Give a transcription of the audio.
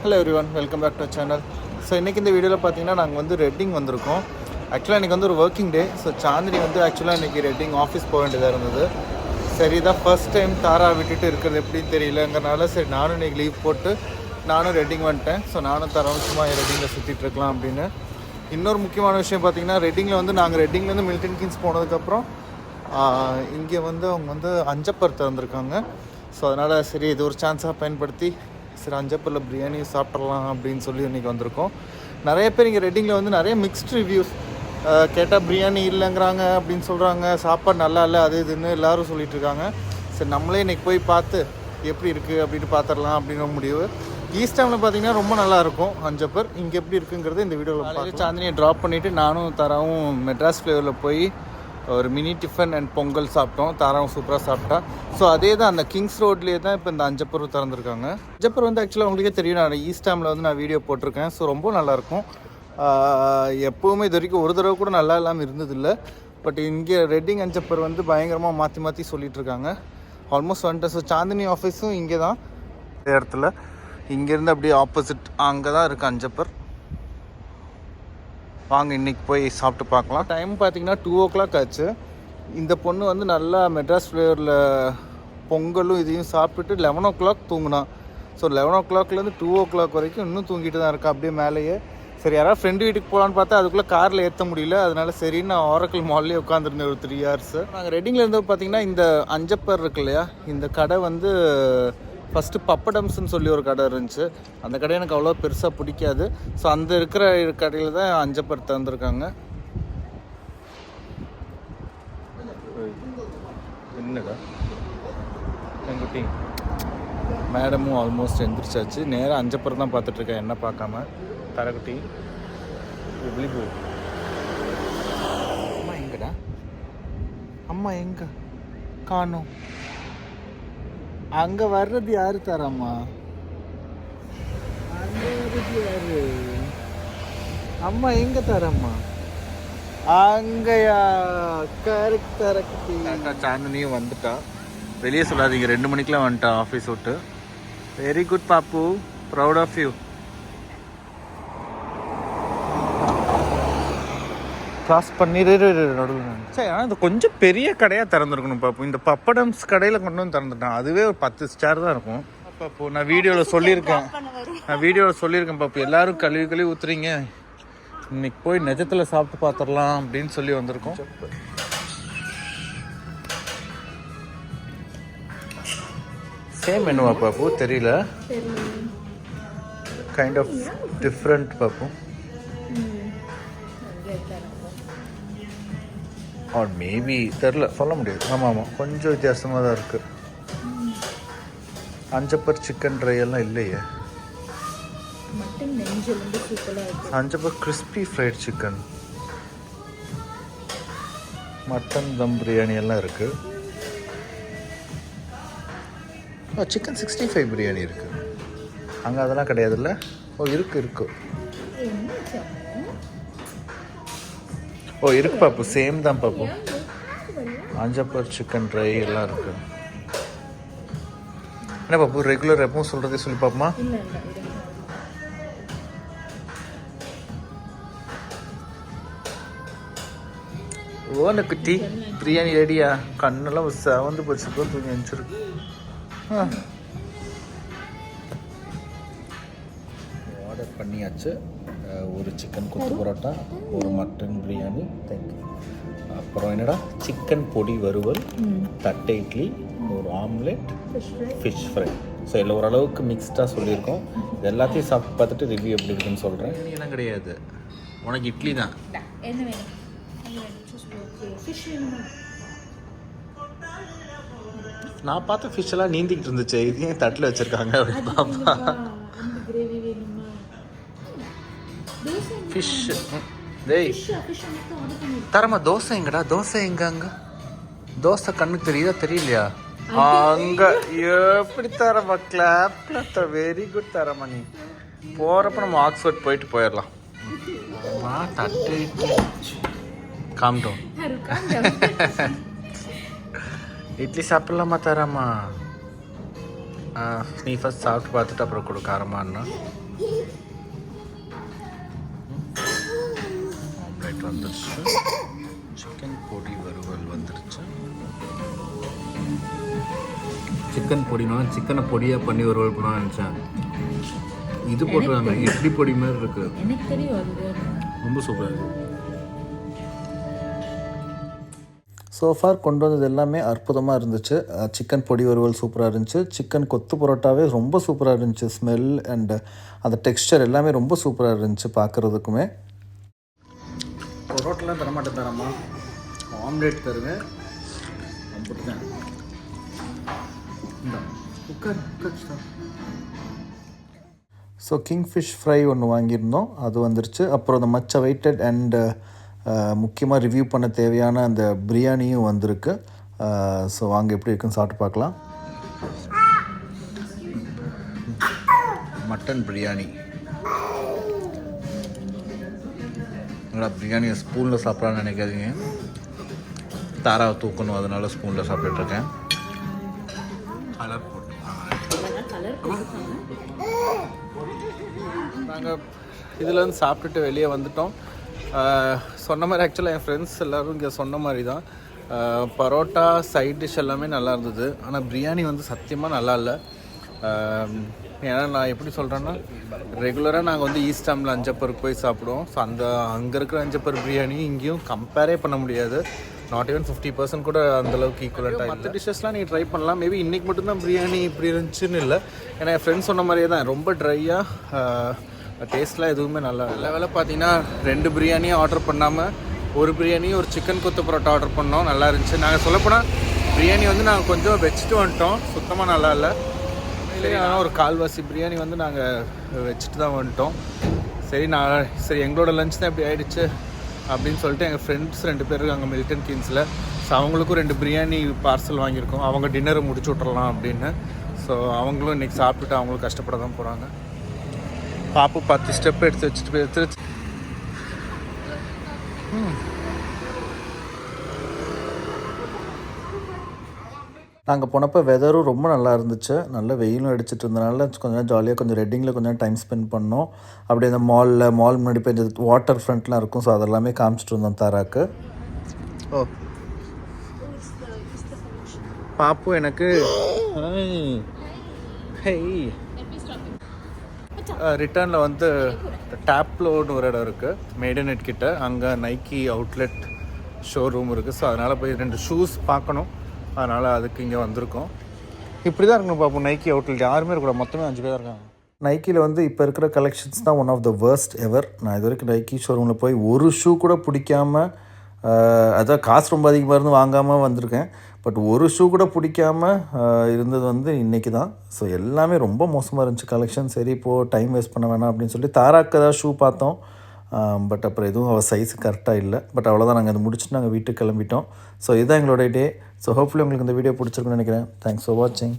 Hello everyone, welcome back to channel. So இன்றைக்கி இந்த வீடியோவில் பார்த்தீங்கன்னா நாங்கள் வந்து ரெட்டிங் வந்திருக்கோம். ஆக்சுவலாக இன்றைக்கி வந்து ஒரு ஒர்க்கிங் டே. ஸோ சாந்தினி வந்து ஆக்சுவலாக இன்றைக்கி ரெட்டிங் ஆஃபீஸ் போக வேண்டியதாக இருந்தது. சரி, இதான் ஃபர்ஸ்ட் டைம் தாரா விட்டுட்டு இருக்கிறது எப்படின்னு தெரியலங்கிறனால சரி நானும் இன்றைக்கி லீவ் போட்டு நானும் ரெட்டிங் வந்துட்டேன். ஸோ நானும் தரவும் சும்மா ரெட்டிங்கில் சுற்றிட்டு இருக்கலாம் அப்படின்னு. இன்னொரு முக்கியமான விஷயம் பார்த்தீங்கன்னா, ரெட்டிங்கில் வந்து நாங்கள் ரெட்டிங்லேருந்து மில்டன் கிங்ஸ் போனதுக்கப்புறம் இங்கே வந்து அவங்க வந்து அஞ்சப்பர் திறந்துருக்காங்க. ஸோ அதனால் சரி இது ஒரு சான்ஸாக பயன்படுத்தி சரி அஞ்சப்பரில் பிரியாணி சாப்பிட்றலாம் அப்படின்னு சொல்லி இன்றைக்கி வந்திருக்கோம். நிறைய பேர் இங்கே ரெட்டிங்கில் வந்து நிறைய மிக்ஸ்ட் ரிவ்யூஸ் கேட்டால் பிரியாணி இல்லைங்கிறாங்க அப்படின்னு சொல்கிறாங்க, சாப்பாடு நல்லா இல்லை அது இதுன்னு எல்லோரும் சொல்லிகிட்டு இருக்காங்க. சரி நம்மளே இன்றைக்கி போய் பார்த்து எப்படி இருக்குது அப்படின்னு பார்த்துடலாம் அப்படிங்கிற முடிவு. ஈஸ்ட் டைமில் பார்த்தீங்கன்னா ரொம்ப நல்லாயிருக்கும் அஞ்சப்பர். இங்கே எப்படி இருக்குங்கிறது இந்த வீடியோவில் பார்த்து சாந்தினியை ட்ராப் பண்ணிவிட்டு நானும் தராவும் மெட்ராஸ் ஃப்ளேவரில் போய் ஒரு மினி டிஃபன் அண்ட் பொங்கல் சாப்பிட்டோம். தாராவும் சூப்பராக சாப்பிட்டா. ஸோ அதே தான் அந்த கிங்ஸ் ரோட்லேயே தான் இப்போ இந்த அஞ்சப்பர் திறந்துருக்காங்க. அஞ்சப்பர் வந்து ஆக்சுவலாக உங்களுக்கே தெரியும், நான் ஈஸ்ட் டைமில் வந்து நான் வீடியோ போட்டிருக்கேன். ஸோ ரொம்ப நல்லாயிருக்கும். எப்போவுமே இது வரைக்கும் ஒரு தடவை கூட நல்லா இல்லாமல் இருந்ததில்லை. பட் இங்கே ரெட்டிங் அஞ்சப்பர் வந்து பயங்கரமாக மாற்றி மாற்றி சொல்லிகிட்ருக்காங்க. ஆல்மோஸ்ட் வந்துட்டு. ஸோ சாந்தினி ஆஃபீஸும் இங்கே தான் இடத்துல, இங்கேருந்து அப்படியே ஆப்போசிட் அங்கே தான் இருக்குது அஞ்சப்பர். வாங்க இன்றைக்கி போய் சாப்பிட்டு பார்க்கலாம். டைம் பார்த்திங்கன்னா 2 o'clock ஆச்சு. இந்த பொண்ணு வந்து நல்லா மெட்ராஸ் ஃப்ளேவரில் பொங்கலும் இதையும் சாப்பிட்டுட்டு 11 o'clock தூங்கினா. ஸோ 11 o'clockலேருந்து 2 o'clock வரைக்கும் இன்னும் தூங்கிட்டு தான் இருக்கா அப்படியே மேலேயே. சரி யாராவது ஃப்ரெண்டு வீட்டுக்கு போகலான்னு பார்த்தா அதுக்குள்ளே காரில் ஏற்ற முடியல. அதனால சரின்னு நான் ஆரக்கிள் மால்லேயே உட்காந்துருந்தேன் ஒரு 3 hours. நாங்கள் ரெட்டிங்கில் இருந்து பார்த்திங்கன்னா இந்த அஞ்சப்பர் இருக்கு இல்லையா, இந்த கடை வந்து ஃபஸ்ட்டு பப்படம்ஸ்ன்னு சொல்லி ஒரு கடை இருந்துச்சு. அந்த கடை எனக்கு அவ்வளோ பெருசாக பிடிக்காது. ஸோ அந்த இருக்கிற கடையில் தான் அஞ்சப்பர் திறந்துருக்காங்க. என்னடா என்குட்டி மேடமும் ஆல்மோஸ்ட் எந்திரிச்சாச்சு. நேராக அஞ்சப்பர் தான் பார்த்துட்ருக்கேன், என்ன பார்க்காம. தரக்குட்டி விழிப்பு. அம்மா எங்கடா, அம்மா எங்க காணோம். அங்கே வர்றது யாரு தரம்மா, அங்கே வர்றது யாரு, அம்மா எங்கே தரம்மா, அங்கயா கரெக்ட் தரக்குட்டி. சாந்தினியும் வந்துட்டா. வெளியே சொல்லாதீங்க, 2 மணிக்கெலாம் வந்துட்டா ஆஃபீஸ் விட்டு. Very good Pappu, proud of you. Cross பண்ணிடு நடுவில். சரி, ஆனால் இது கொஞ்சம் பெரிய கடையாக திறந்துருக்கணும் பாப்பு. இந்த பப்படம்ஸ் கடையில் கொண்டு வந்து திறந்துட்டான். அதுவே ஒரு 10 ஸ்டார் தான் இருக்கும் பாப்பு. நான் வீடியோவில் சொல்லியிருக்கேன் பாப்பு, எல்லோரும் கழுவி ஊற்றுறீங்க, இன்னைக்கு போய் நிஜத்தில் சாப்பிட்டு பார்த்துடலாம் அப்படின்னு சொல்லி வந்திருக்கோம். சேம் மெனுவா பாப்பு? தெரியல, kind of different Pappu. Or maybe தெரில, சொல்ல முடியாது. ஆமாம் கொஞ்சம் வித்தியாசமாக தான் இருக்குது. அஞ்சப்பர் சிக்கன் ட்ரை எல்லாம் இல்லையே. Anjappar crispy fried chicken, mutton dum biryani எல்லாம் இருக்குது. சிக்கன் 65 பிரியாணி இருக்குது. அங்கே அதெல்லாம் கிடையாதுல்ல? இருக்கு இருக்கு பாப்பு, சேம் தான் பாப்பு. அஞ்சப்பர் சிக்கன் ட்ரை எல்லாம் இருக்கு. என்ன பாப்பு ரெகுலர் எப்பவும் சொல்றதே சொல்லி பாப்பமா. ஓன குட்டி பிரியாணி ரெடியா? கண்ணெல்லாம் செவந்து போச்சு, தூங்கி அனுப்பிச்சிருக்கு. ஆர்டர் பண்ணியாச்சு. ஒரு சிக்கன் கொத்து பரோட்டா, ஒரு மட்டன் பிரியாணி, தேங்க்யூ. அப்புறம் என்னடா, சிக்கன் பொடி வறுவல், தட்டை இட்லி, ஒரு ஆம்லெட், ஃபிஷ் ஃப்ரை. ஸோ எல்லாம் ஓரளவுக்கு மிக்ஸ்டாக சொல்லியிருக்கோம். இது எல்லாத்தையும் சாப்பிட்டு பார்த்துட்டு ரிவ்யூ எப்படி இருக்குன்னு சொல்கிறேன். எல்லாம் கிடையாது, உனக்கு இட்லி தான். நான் பார்த்த ஃபிஷ் எல்லாம் நீந்திக்கிட்டு இருந்துச்சு, இது ஏன் தட்டில் வச்சுருக்காங்க அப்படின்னு பாப்பா. ஃபிஷ் டேய் தரமா. தோசை எங்கடா, தோசை எங்க? அங்க தோசை கண்ணுக்கு தெரியுதா தெரியலையா? அங்க எப்படி தரமா? கிளாப்ல வெரி குட் தரமா. நீ போறப்ப நம்ம ஆக்ஸ்போர்ட் போயிட்டு போயிடலாம். தட்டு காம் டவுன். இட்லி சாப்பிடலாமா தரமா? நீ ஃபஸ்ட் சாப்பிட்டு பார்த்துட்டு அப்புறம் கொடு காரமானா. ஆம்லேட் வந்துருச்சு. சிக்கன் பொடி வறுவல் வந்துருச்சு. சிக்கன் பொடினா சிக்கனை பொடியாக பண்ணி வறுவல் பண்ண நினச்சேன். இது போட்டுருவாங்க இட்லி பொடி மாதிரி இருக்கு. எனக்கு தெரியும், ரொம்ப சூப்பராக இருக்குது. சோஃபார் கொண்டு வந்தது எல்லாமே அற்புதமாக இருந்துச்சு. சிக்கன் பொடி வறுவல் சூப்பராக இருந்துச்சு. சிக்கன் கொத்து பரோட்டாவே ரொம்ப சூப்பராக இருந்துச்சு. ஸ்மெல் அண்டு அந்த டெக்ஸ்சர் எல்லாமே ரொம்ப சூப்பராக இருந்துச்சு பார்க்குறதுக்குமே. பரோட்டெலாம் தரமாட்டேன் தரமா, ஆம்லேட் தருவேன். போட்டுட்டேன். ஸோ கிங்ஃபிஷ் ஃப்ரை ஒன்று வாங்கியிருந்தோம், அது வந்துருச்சு. அப்புறம் அந்த மச் வெயிட்டட் அண்டு முக்கியமாக ரிவ்யூ பண்ண தேவையான அந்த பிரியாணியும் வந்திருக்கு. ஸோ வாங்க எப்படி இருக்குன்னு சாப்பிட்டு பார்க்கலாம். மட்டன் பிரியாணி. நல்லா பிரியாணியை ஸ்பூனில் சாப்பிட்லான்னு நினைக்காதீங்க, தாராவை தூக்கணும், அதனால ஸ்பூனில் சாப்பிட்டுருக்கேன். கலர் போட்டு நாங்கள் இதில் வந்து சாப்பிட்டுட்டு வெளியே வந்துட்டோம். சொன்ன மாதிரி ஆக்சுவலாக என் ஃப்ரெண்ட்ஸ் எல்லோரும் இங்கே சொன்ன மாதிரி தான். பரோட்டா சைட் டிஷ் எல்லாமே நல்லா இருந்தது. ஆனால் பிரியாணி வந்து சத்தியமாக நல்லா இல்லை. ஏன்னா நான் எப்படி சொல்கிறேன்னா, ரெகுலராக நாங்கள் வந்து ஈஸ்ட் ஆமில் அஞ்சப்பருக்கு போய் சாப்பிடுவோம். ஸோ அங்கே இருக்கிற அஞ்சப்பர் பிரியாணி இங்கேயும் கம்பேரே பண்ண முடியாது. நாட் ஈவன் 50% கூட அந்தளவுக்கு ஈக்குவலாக. மற்ற டிஷ்ஷஸ்லாம் நீங்கள் ட்ரை பண்ணலாம். மேபி இன்றைக்கி மட்டும்தான் பிரியாணி இப்படி இருந்துச்சுன்னு இல்லை. ஏன்னா என் ஃப்ரெண்ட்ஸ் சொன்ன மாதிரியே தான், ரொம்ப ட்ரையாக, டேஸ்ட்லாம் எதுவுமே நல்லா இல்லை. வேலை பார்த்தீங்கன்னா 2 பிரியாணியும் ஆர்டர் பண்ணாமல் ஒரு பிரியாணியும் ஒரு சிக்கன் கொத்து பரோட்டா ஆர்டர் பண்ணோம். நல்லா இருந்துச்சு. நாங்கள் சொல்லப்போனால் பிரியாணி வந்து நாங்கள் கொஞ்சம் வச்சுட்டு வந்துட்டோம், சுத்தமாக நல்லா இல்லை. ஆனால் ஒரு கால்வாசி பிரியாணி வந்து நாங்கள் வச்சுட்டு தான் வந்துட்டோம். சரி எங்களோட லஞ்ச் தான் இப்படி ஆகிடுச்சு அப்படின்னு சொல்லிட்டு எங்கள் ஃப்ரெண்ட்ஸ் 2 பேர் இருக்காங்க மில்டன் கீன்ஸில். ஸோ அவங்களுக்கும் 2 பிரியாணி பார்சல் வாங்கியிருக்கோம். அவங்க டின்னரை முடிச்சு விட்றலாம் அப்படின்னு. ஸோ அவங்களும் இன்றைக்கி சாப்பிட்டுட்டு அவங்களும் கஷ்டப்பட தான் போகிறாங்க. பாப்பு 10 ஸ்டெப் எடுத்து வச்சுட்டு நாங்கள் போனப்போ வெதரும் ரொம்ப நல்லா இருந்துச்சு. நல்ல வெயிலும் அடிச்சிட்டு இருந்தனால கொஞ்சம் ஜாலியாக கொஞ்சம் ரெட்டிங்கில் கொஞ்சம் டைம் ஸ்பெண்ட் பண்ணோம். அப்படியே அந்த மால் முன்னாடி போய் வாட்டர் ஃப்ரண்ட்லாம் இருக்கும். ஸோ அதெல்லாமே காமிச்சிட்டு இருந்தோம் தாராக்கு. ஓ பாப்பு எனக்கு ரிட்டர்னில் வந்து டேப்லோன்னு ஒரு இடம் இருக்குது மேடனெட் கிட்ட. அங்கே நைக்கி அவுட்லெட் ஷோரூம் இருக்குது. ஸோ அதனால் போய் 2 ஷூஸ் பார்க்கணும். அதனால் அதுக்கு இங்கே வந்திருக்கோம். இப்படி தான் இருக்கணும் பார்ப்போம். நைக்கி அவுட்லெட் யாருமே இருக்கக்கூடாது, மொத்தமே 5 பேர் இருக்காங்க. நைக்கியில் வந்து இப்போ இருக்கிற கலெக்ஷன்ஸ் தான் ஒன் ஆஃப் த வேர்ஸ்ட் எவர். நான் இது வரைக்கும் நைக்கி ஷோரூமில் போய் ஒரு ஷூ கூட பிடிக்காமல், அதான் காசு ரொம்ப அதிகமாக இருந்து வாங்காமல் வந்திருக்கேன். பட் ஒரு ஷூ கூட பிடிக்காமல் இருந்தது வந்து இன்றைக்கி தான். ஸோ எல்லாமே ரொம்ப மோசமாக இருந்துச்சு கலெக்ஷன். சரி இப்போது டைம் வேஸ்ட் பண்ண வேணாம் அப்படின்னு சொல்லி தாராக்கு தான் ஷூ பார்த்தோம். பட் அப்புறம் எதுவும் அவள் சைஸு கரெக்டாக இல்லை. பட் அவ்வளோதான், நாங்கள் அதை முடிச்சுட்டு நாங்கள் வீட்டுக்கு கிளம்பிட்டோம். ஸோ இதுதான் எங்களோட டே. ஸோ ஹோப்ஃபுல்லி உங்களுக்கு இந்த வீடியோ பிடிச்சிருக்குன்னு நினைக்கிறேன். தேங்க்ஸ் ஃபார் வாட்சிங்.